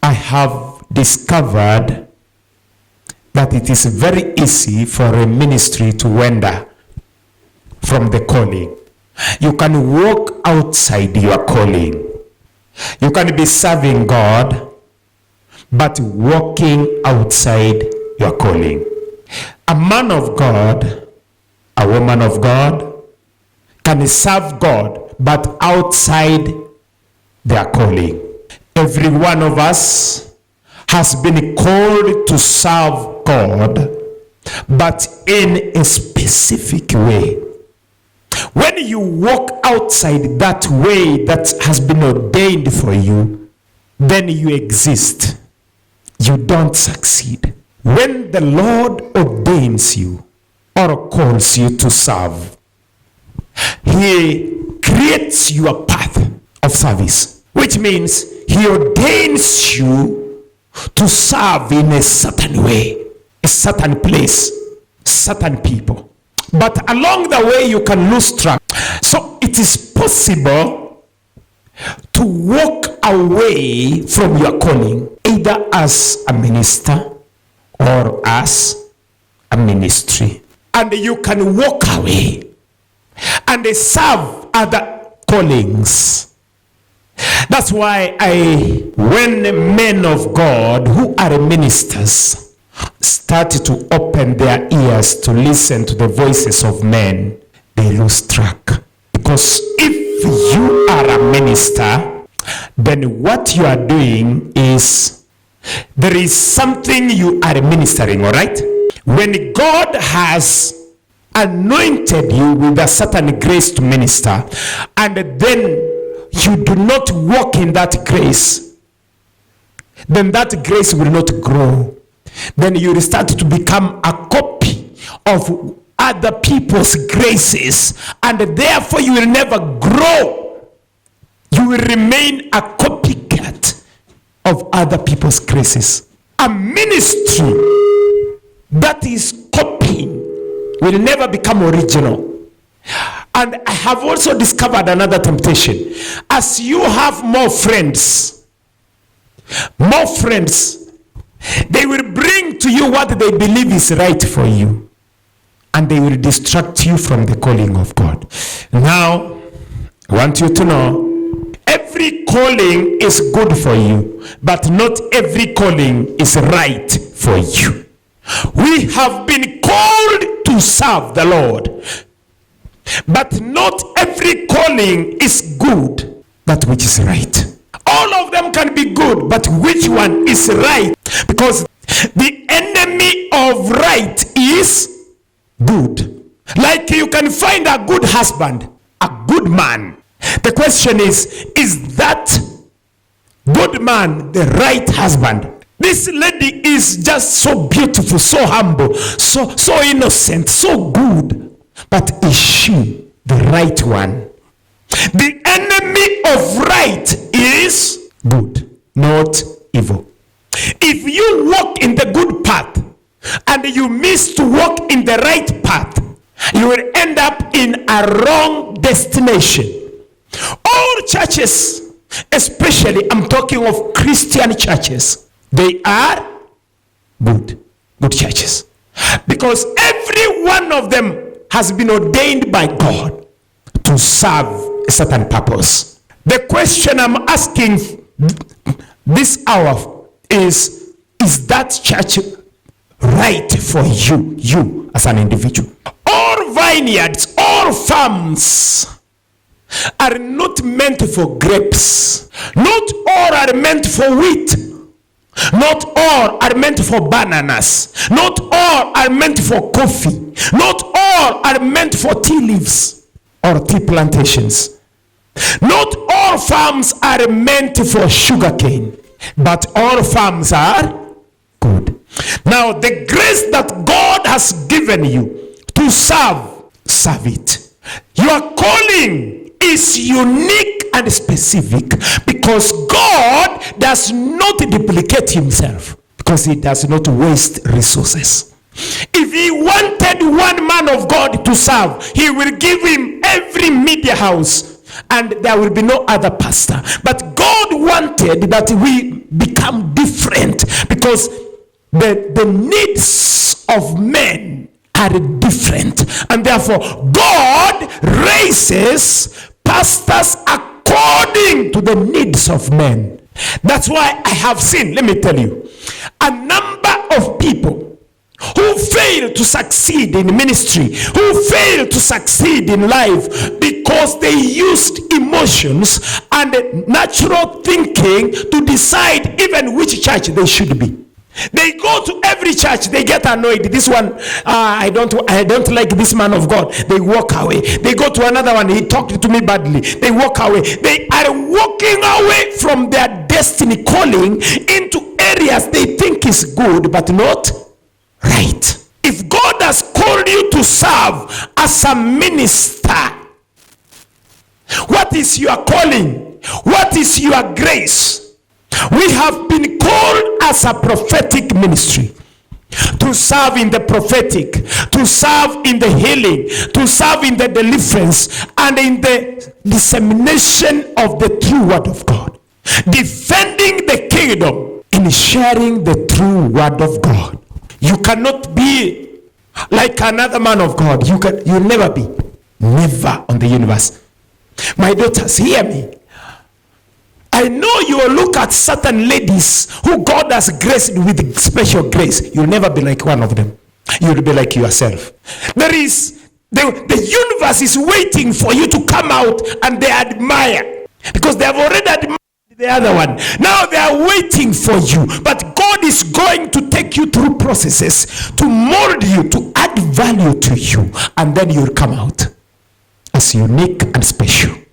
I have discovered that it is very easy for a ministry to wander from the calling. You can walk outside your calling. You can be serving God, but walking outside your calling. A man of God, a woman of God, can serve God, but outside their calling. Every one of us has been called to serve God, but in a specific way. When you walk outside that way that has been ordained for you, then you exist. You don't succeed. When the Lord ordains you or calls you to serve, He creates your path of service, which means He ordains you to serve in a certain way, a certain place, certain people. But along the way, you can lose track. So it is possible to walk away from your calling, either as a minister or as a ministry. And you can walk away and serve other callings. That's why when men of God who are ministers start to open their ears to listen to the voices of men, they lose track. Because if you are a minister, then what you are doing is, there is something you are ministering, all right? When God has anointed you with a certain grace to minister, and then you do not walk in that grace, then that grace will not grow. Then you will start to become a copy of other people's graces, and therefore you will never grow. You will remain a copycat of other people's graces. A ministry that is copying will never become original. And I have also discovered another temptation. As you have more friends, they will bring to you what they believe is right for you, and they will distract you from the calling of God. Now, I want you to know, every calling is good for you, but not every calling is right for you. We have been called to serve the Lord, but not every calling is good, that which is right. All of them can be good, but which one is right? Because the enemy of right is good. Like you can find a good husband, a good man. The question is that good man the right husband? This lady is just so beautiful, so humble, so innocent, so good. But is she the right one? The enemy of right is good, not evil. If you walk in the good path and you miss to walk in the right path, you will end up in a wrong destination. All churches, especially I'm talking of Christian churches, they are good churches, because every one of them has been ordained by God to serve a certain purpose. The question I'm asking this hour is that church right for you as an individual? All vineyards, all farms are not meant for grapes. Not all are meant for wheat. Not all are meant for bananas. Not all are meant for coffee. Not all are meant for tea leaves or tea plantations. Not all farms are meant for sugarcane, but all farms are good. Now, the grace that God has given you to serve it. Your calling is unique and specific, because God does not duplicate himself, because he does not waste resources. If he wanted one man of God to serve, he will give him every media house, and there will be no other pastor. But God wanted that we become different, because the needs of men are different, and therefore God raises pastors according to the needs of men. That's why I have seen, let me tell you, a number of people who fail to succeed in ministry, who fail to succeed in life, because they used emotions and natural thinking to decide even which church they should be. They go to every church, they get annoyed. This one, I don't like this man of God. They walk away. They go to another one, he talked to me badly. They walk away. They are walking away from their destiny calling into areas they think is good but not right. If God has called you to serve as a minister, what is your calling? What is your grace? We have been called as a prophetic ministry to serve in the prophetic, to serve in the healing, to serve in the deliverance, and in the dissemination of the true word of God, defending the kingdom and sharing the true word of God. You cannot be like another man of God. You'll never be. Never on the universe. My daughters, hear me. I know you will look at certain ladies who God has graced with special grace. You'll never be like one of them. You'll be like yourself. There is, the universe is waiting for you to come out, and they admire, because they have already admired the other one. Now they are waiting for you. But God is going to take you through processes to mold you, to add value to you, and then you'll come out as unique and special.